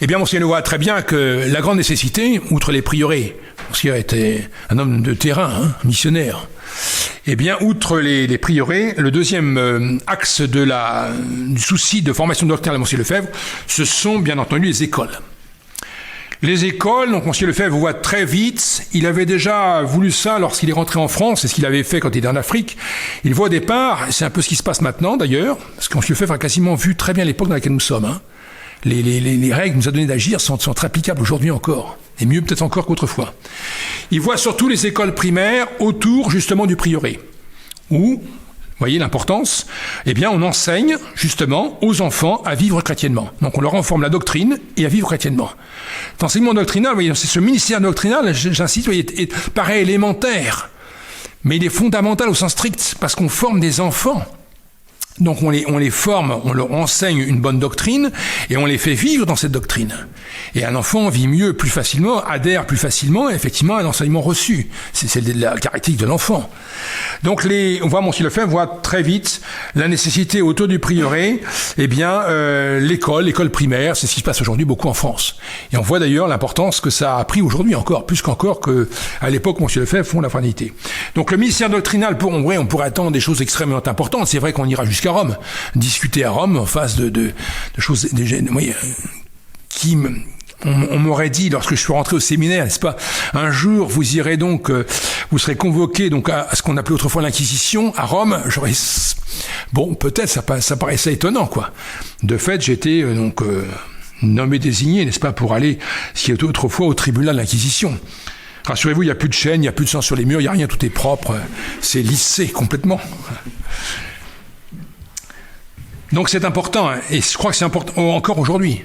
Monseigneur voit très bien que la grande nécessité, outre les prieurés, Monseigneur était un homme de terrain, missionnaire, outre les prieurés, le deuxième axe du souci de formation doctrinale de Monseigneur Lefebvre, ce sont bien entendu les écoles. Les écoles, donc Monseigneur Lefebvre voit très vite, il avait déjà voulu ça lorsqu'il est rentré en France, c'est ce qu'il avait fait quand il était en Afrique. Il voit au départ, c'est un peu ce qui se passe maintenant d'ailleurs, parce que Monseigneur Lefebvre a quasiment vu très bien l'époque dans laquelle nous sommes. Les règles qu'il nous a donné d'agir sont très applicables aujourd'hui encore, et mieux peut-être encore qu'autrefois. Il voit surtout les écoles primaires autour justement du prieuré, où, vous voyez l'importance, on enseigne justement aux enfants à vivre chrétiennement. Donc on leur informe la doctrine et à vivre chrétiennement. Cet enseignement doctrinal, vous voyez, c'est ce ministère doctrinal, j'insiste, paraît élémentaire, mais il est fondamental au sens strict, parce qu'on forme des enfants. Donc on les forme, on leur enseigne une bonne doctrine et on les fait vivre dans cette doctrine. Et un enfant vit mieux, plus facilement, adhère plus facilement effectivement à l'enseignement reçu. C'est la caractéristique de l'enfant. Donc on voit Monseigneur Lefebvre voit très vite la nécessité autour du prieuré, l'école primaire, c'est ce qui se passe aujourd'hui beaucoup en France. Et on voit d'ailleurs l'importance que ça a pris aujourd'hui encore, plus qu'encore qu'à l'époque où Monseigneur Lefebvre fonde la fraternité. Donc le ministère doctrinal, on pourrait attendre des choses extrêmement importantes. C'est vrai qu'on ira jusqu'à Rome, discuter à Rome en face de choses qui on m'aurait dit lorsque je suis rentré au séminaire, n'est-ce pas, un jour vous irez donc, vous serez convoqué donc à ce qu'on appelait autrefois l'Inquisition à Rome. J'aurais peut-être ça paraissait étonnant quoi. De fait, j'étais nommé désigné, n'est-ce pas, pour aller ce qui était autrefois au tribunal de l'Inquisition. Rassurez-vous, il n'y a plus de chaînes, il n'y a plus de sang sur les murs, il n'y a rien, tout est propre, c'est lissé complètement. Donc c'est important, et je crois que c'est important encore aujourd'hui.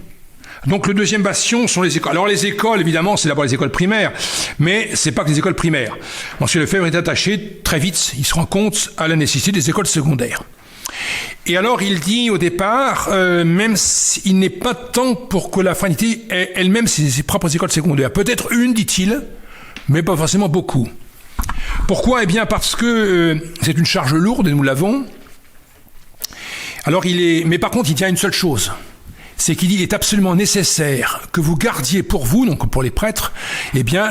Donc le deuxième bastion sont les écoles. Alors les écoles, évidemment, c'est d'abord les écoles primaires, mais c'est pas que les écoles primaires. Monseigneur Lefebvre est attaché très vite, il se rend compte à la nécessité des écoles secondaires. Et alors il dit au départ, même s'il n'est pas temps pour que la fraternité ait elle-même ses propres écoles secondaires. Peut-être une, dit-il, mais pas forcément beaucoup. Pourquoi ? Parce que c'est une charge lourde, et nous l'avons. Alors mais par contre il tient à une seule chose, c'est qu'il est absolument nécessaire que vous gardiez pour vous, donc pour les prêtres,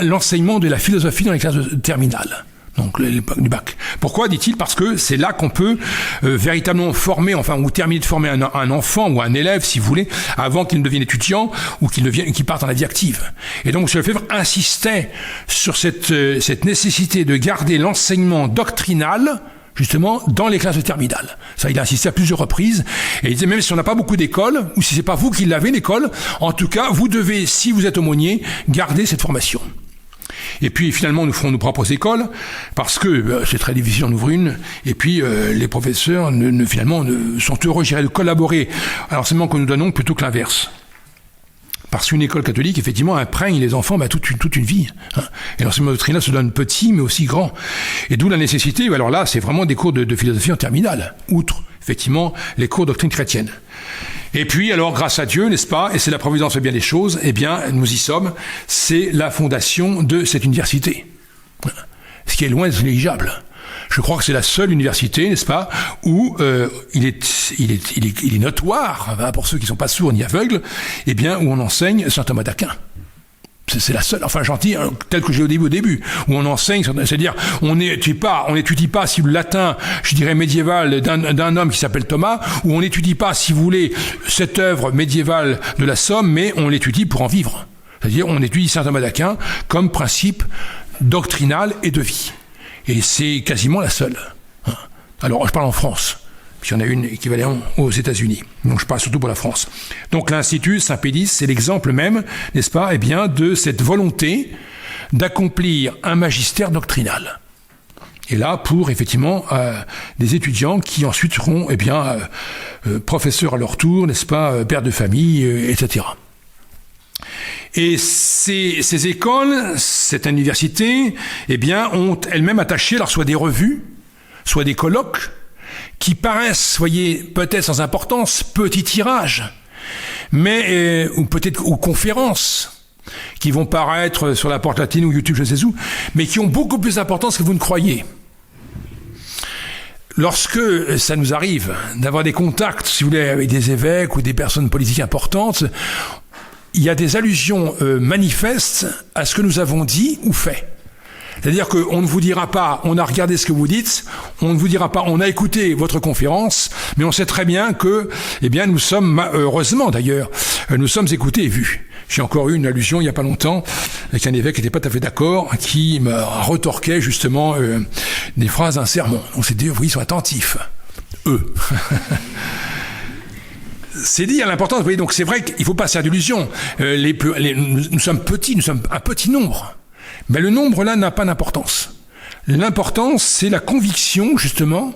l'enseignement de la philosophie dans les classes de terminale, donc du bac. Pourquoi, dit-il ? Parce que c'est là qu'on peut véritablement former, ou terminer de former un enfant ou un élève, si vous voulez, avant qu'il ne devienne étudiant ou qu'il parte dans la vie active. Et donc M. Lefebvre insistait sur cette nécessité de garder l'enseignement doctrinal justement dans les classes de terminale. Ça, il a insisté à plusieurs reprises, et il disait même si on n'a pas beaucoup d'écoles, ou si c'est pas vous qui l'avez l'école, en tout cas, vous devez, si vous êtes aumônier, garder cette formation. Et puis finalement, nous ferons nos propres écoles, parce que c'est très difficile d'en ouvrir une, et puis les professeurs finalement sont heureux, je dirais, de collaborer à l'enseignement que nous donnons plutôt que l'inverse. Parce qu'une école catholique, effectivement, imprègne les enfants toute une vie. Et l'enseignement doctrinal se donne petit, mais aussi grand. Et d'où la nécessité, alors là, c'est vraiment des cours de philosophie en terminale, outre, effectivement, les cours de doctrine chrétienne. Et puis, alors, grâce à Dieu, n'est-ce pas, et c'est la providence fait bien les choses, nous y sommes, c'est la fondation de cette université. Ce qui est loin d'être négligeable. Je crois que c'est la seule université, n'est-ce pas, où il est notoire, pour ceux qui ne sont pas sourds ni aveugles, où on enseigne saint Thomas d'Aquin. C'est la seule, enfin gentil, tel que j'ai au début, où on enseigne, c'est-à-dire on n'étudie pas si le latin, je dirais médiéval, d'un homme qui s'appelle Thomas, ou on n'étudie pas, si vous voulez, cette œuvre médiévale de la Somme, mais on l'étudie pour en vivre. C'est-à-dire on étudie saint Thomas d'Aquin comme principe doctrinal et de vie. Et c'est quasiment la seule. Alors je parle en France. Puis il y en a une équivalente aux États-Unis. Donc je parle surtout pour la France. Donc l'Institut Saint-Pédis, c'est l'exemple même, n'est-ce pas, eh bien, de cette volonté d'accomplir un magistère doctrinal. Et là, pour effectivement des étudiants qui ensuite seront, eh bien, professeurs à leur tour, n'est-ce pas, pères de famille, etc. Et ces écoles, cette université, eh bien, ont elles-mêmes attaché, alors soit des revues, soit des colloques, qui paraissent, voyez, peut-être sans importance, petits tirages, mais ou peut-être ou conférences qui vont paraître sur la Porte Latine ou YouTube, je sais où, mais qui ont beaucoup plus d'importance que vous ne croyez. Lorsque ça nous arrive d'avoir des contacts, si vous voulez, avec des évêques ou des personnes politiques importantes, il y a des allusions manifestes à ce que nous avons dit ou fait. C'est-à-dire qu'on ne vous dira pas, on a regardé ce que vous dites, on ne vous dira pas, on a écouté votre conférence, mais on sait très bien que, eh bien, nous sommes, heureusement d'ailleurs, nous sommes écoutés et vus. J'ai encore eu une allusion il n'y a pas longtemps avec un évêque qui n'était pas tout à fait d'accord, qui me retorquait justement des phrases d'un sermon. On s'est dit, oui, ils sont attentifs. Eux. C'est dire l'importance, vous voyez, donc c'est vrai qu'il ne faut pas se faire d'illusions. Nous sommes petits, nous sommes un petit nombre. Mais le nombre, là, n'a pas d'importance. L'importance, c'est la conviction, justement,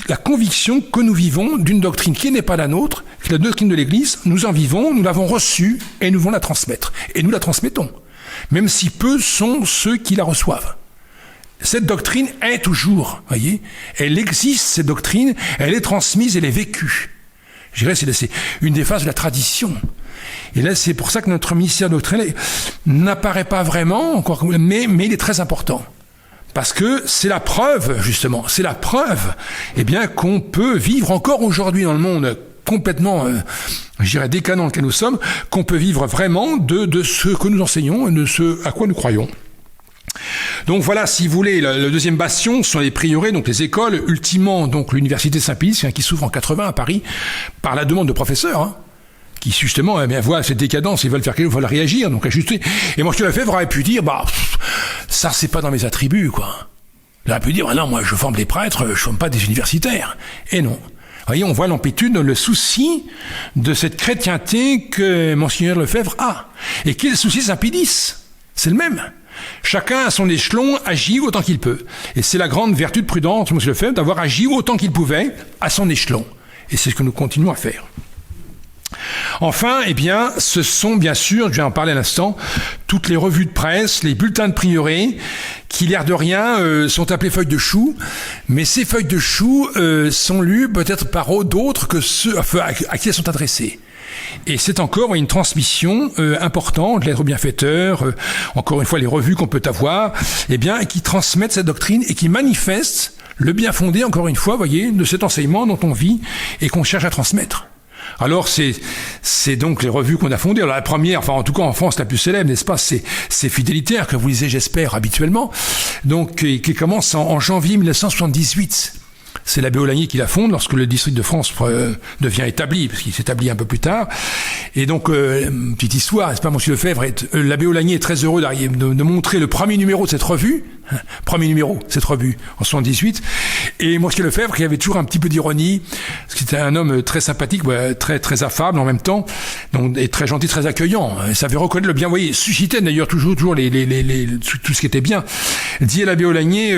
la conviction que nous vivons d'une doctrine qui n'est pas la nôtre, qui est la doctrine de l'Église, nous en vivons, nous l'avons reçue, et nous voulons la transmettre. Et nous la transmettons, même si peu sont ceux qui la reçoivent. Cette doctrine est toujours, voyez, elle existe, cette doctrine, elle est transmise, elle est vécue. Je dirais, c'est une des phases de la tradition. Et là, c'est pour ça que notre ministère doctrinal n'apparaît pas vraiment, mais il est très important. Parce que c'est la preuve, justement, c'est la preuve, eh bien, qu'on peut vivre encore aujourd'hui dans le monde complètement, je dirais, décadent dans lequel nous sommes, qu'on peut vivre vraiment de ce que nous enseignons et de ce à quoi nous croyons. Donc voilà, si vous voulez, le deuxième bastion sont les prieurés, donc les écoles, ultimement, donc l'université Saint-Pédis, qui s'ouvre en 80 à Paris, par la demande de professeurs, qui justement, eh bien, voient cette décadence, ils veulent faire quelque chose, ils veulent réagir, donc ajuster. Et monsieur Lefebvre aurait pu dire, ça c'est pas dans mes attributs, quoi. Il aurait pu dire, non, moi je forme des prêtres, je forme pas des universitaires. Et non. Vous voyez, on voit l'amplitude, le souci de cette chrétienté que Monseigneur Lefebvre a. Et qui est le souci de Saint-Pédis? C'est le même. Chacun à son échelon agit autant qu'il peut. Et c'est la grande vertu de prudence de M. Lefebvre d'avoir agi autant qu'il pouvait à son échelon. Et c'est ce que nous continuons à faire. Enfin, eh bien, ce sont bien sûr, je vais en parler à l'instant, toutes les revues de presse, les bulletins de prieuré, qui, l'air de rien, sont appelés feuilles de chou. Mais ces feuilles de chou sont lues peut-être par d'autres que ceux à qui elles sont adressées. Et c'est encore une transmission importante, l'être bienfaiteur, encore une fois les revues qu'on peut avoir, eh bien, qui transmettent cette doctrine et qui manifestent le bien fondé, encore une fois, voyez, de cet enseignement dont on vit et qu'on cherche à transmettre. Alors c'est donc les revues qu'on a fondées. Alors la première, enfin en tout cas en France la plus célèbre, n'est-ce pas, c'est Fidélitaire que vous lisez, j'espère, habituellement, donc qui commence en janvier 1978. C'est l'abbé Aulagnier qui la fonde lorsque le district de France devient établi, parce qu'il s'établit un peu plus tard. Et donc, petite histoire, n'est-ce pas, monsieur Lefebvre, l'abbé Aulagnier est très heureux de montrer le premier numéro de cette revue, en 78. Et monsieur Lefebvre, qui avait toujours un petit peu d'ironie, parce qu'il était un homme très sympathique, très, très affable en même temps, donc, et très gentil, très accueillant. Il savait reconnaître le bien, vous voyez, suscitait d'ailleurs toujours tout ce qui était bien. Dit l'abbé Aulagnier,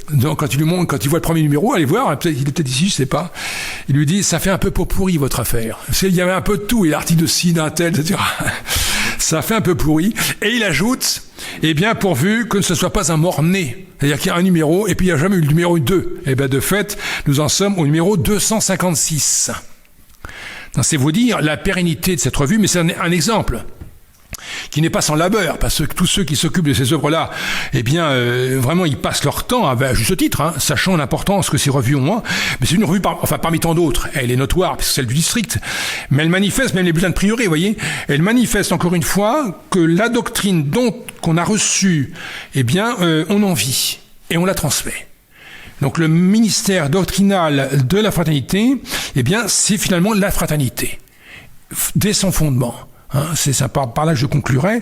quand il voit le premier numéro, allez voir, il est peut-être ici, je sais pas. Il lui dit, ça fait un peu pot pourri votre affaire. Parce qu'il y avait un peu de tout, et l'article de ci, d'un tel, etc. Ça fait un peu pourri. Et il ajoute, eh bien, pourvu que ce soit pas un mort-né. C'est-à-dire qu'il y a un numéro, et puis il n'y a jamais eu le numéro 2. Eh bien, de fait, nous en sommes au numéro 256. Donc, c'est vous dire la pérennité de cette revue, mais c'est un exemple. qui n'est pas sans labeur, parce que tous ceux qui s'occupent de ces œuvres-là, eh bien, vraiment, ils passent leur temps, à juste titre, hein, sachant l'importance que ces revues ont. Hein. Mais c'est une revue, parmi tant d'autres. Elle est notoire, puisque c'est celle du district. Mais elle manifeste, même les bulletins de prieuré, vous voyez, elle manifeste encore une fois que la doctrine qu'on a reçue, eh bien, on en vit et on la transmet. Donc le ministère doctrinal de la fraternité, eh bien, c'est finalement la fraternité, dès son fondement. Hein, c'est ça, par là que je conclurai.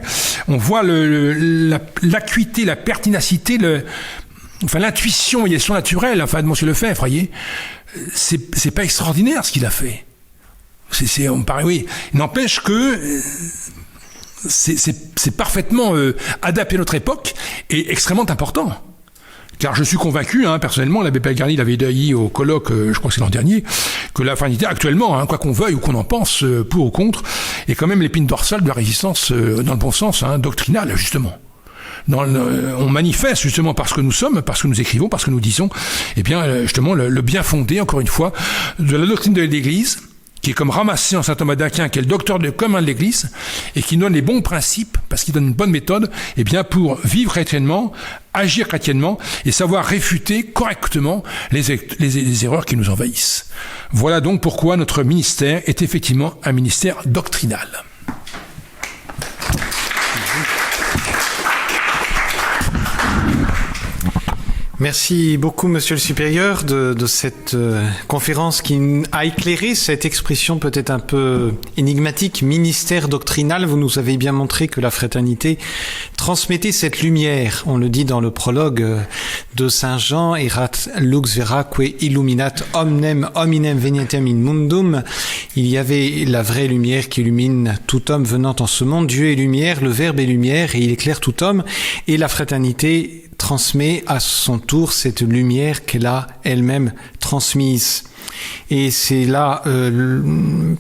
On voit l'acuité, la pertinacité, l'intuition et son naturel, de Monsieur Lefebvre, voyez. C'est pas extraordinaire ce qu'il a fait. On paraît, oui. N'empêche que c'est parfaitement adapté à notre époque et extrêmement important. Car je suis convaincu, personnellement, l'abbé Pellegrini l'avait dit au colloque, je crois que c'est l'an dernier, que la fraternité actuellement, quoi qu'on veuille ou qu'on en pense, pour ou contre, est quand même l'épine dorsale de la résistance, dans le bon sens, doctrinale, justement. On manifeste justement parce que nous sommes, parce que nous écrivons, parce que nous disons, eh bien, justement, le bien fondé, encore une fois, de la doctrine de l'Église, qui est comme ramassé en saint Thomas d'Aquin, qui est le docteur commun de l'Église, et qui donne les bons principes, parce qu'il donne une bonne méthode, eh bien, pour vivre chrétiennement, agir chrétiennement, et savoir réfuter correctement les erreurs qui nous envahissent. Voilà donc pourquoi notre ministère est effectivement un ministère doctrinal. Merci beaucoup, Monsieur le Supérieur, de cette conférence qui a éclairé cette expression peut-être un peu énigmatique, ministère doctrinal. Vous nous avez bien montré que la fraternité transmettait cette lumière. On le dit dans le prologue de Saint Jean, erat lux veraque illuminat omnem hominem venientem in mundum. Il y avait la vraie lumière qui illumine tout homme venant en ce monde. Dieu est lumière, le Verbe est lumière et il éclaire tout homme. Et la fraternité transmet à son tour cette lumière qu'elle a elle-même transmise. Et c'est là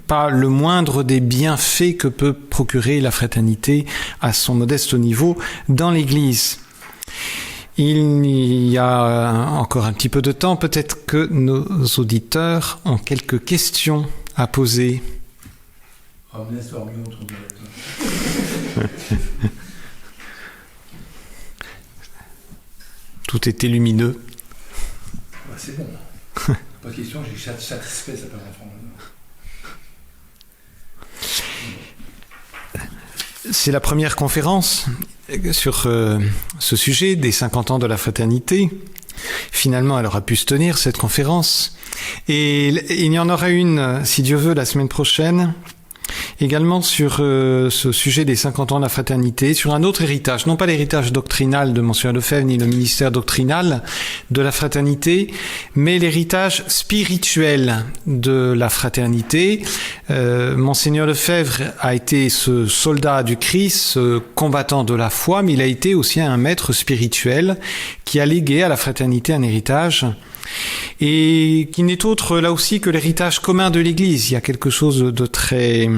pas le moindre des bienfaits que peut procurer la fraternité à son modeste niveau dans l'Église. Il y a encore un petit peu de temps, peut-être que nos auditeurs ont quelques questions à poser. Tout était lumineux. C'est bon. Pas de question, j'ai satisfait ça par enfant. C'est la première conférence sur ce sujet des 50 ans de la fraternité. Finalement, elle aura pu se tenir, cette conférence. Et il y en aura une, si Dieu veut, la semaine prochaine. Également sur ce sujet des 50 ans de la fraternité, sur un autre héritage, non pas l'héritage doctrinal de Monseigneur Lefebvre, ni le ministère doctrinal de la fraternité, mais l'héritage spirituel de la fraternité. Monseigneur Lefebvre a été ce soldat du Christ, ce combattant de la foi, mais il a été aussi un maître spirituel qui a légué à la fraternité un héritage et qui n'est autre là aussi que l'héritage commun de l'Église. Il y a quelque chose de très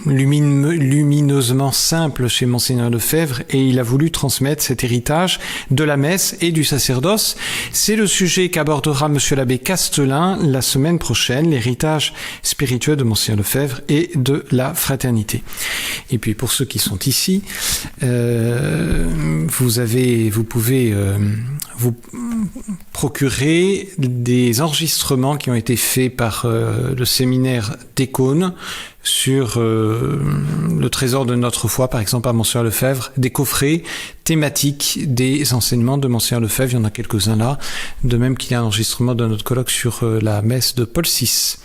lumineusement simple chez Monseigneur Lefebvre, et il a voulu transmettre cet héritage de la messe et du sacerdoce. C'est le sujet qu'abordera Monsieur l'abbé Castelin la semaine prochaine, l'héritage spirituel de Monseigneur Lefebvre et de la fraternité. Et puis pour ceux qui sont ici, vous pouvez vous procurer des enregistrements qui ont été faits par le séminaire d'Écône sur le trésor de notre foi, par exemple à Monseigneur Lefebvre, des coffrets thématiques des enseignements de Monseigneur Lefebvre. Il y en a quelques-uns là, de même qu'il y a un enregistrement de notre colloque sur la messe de Paul VI.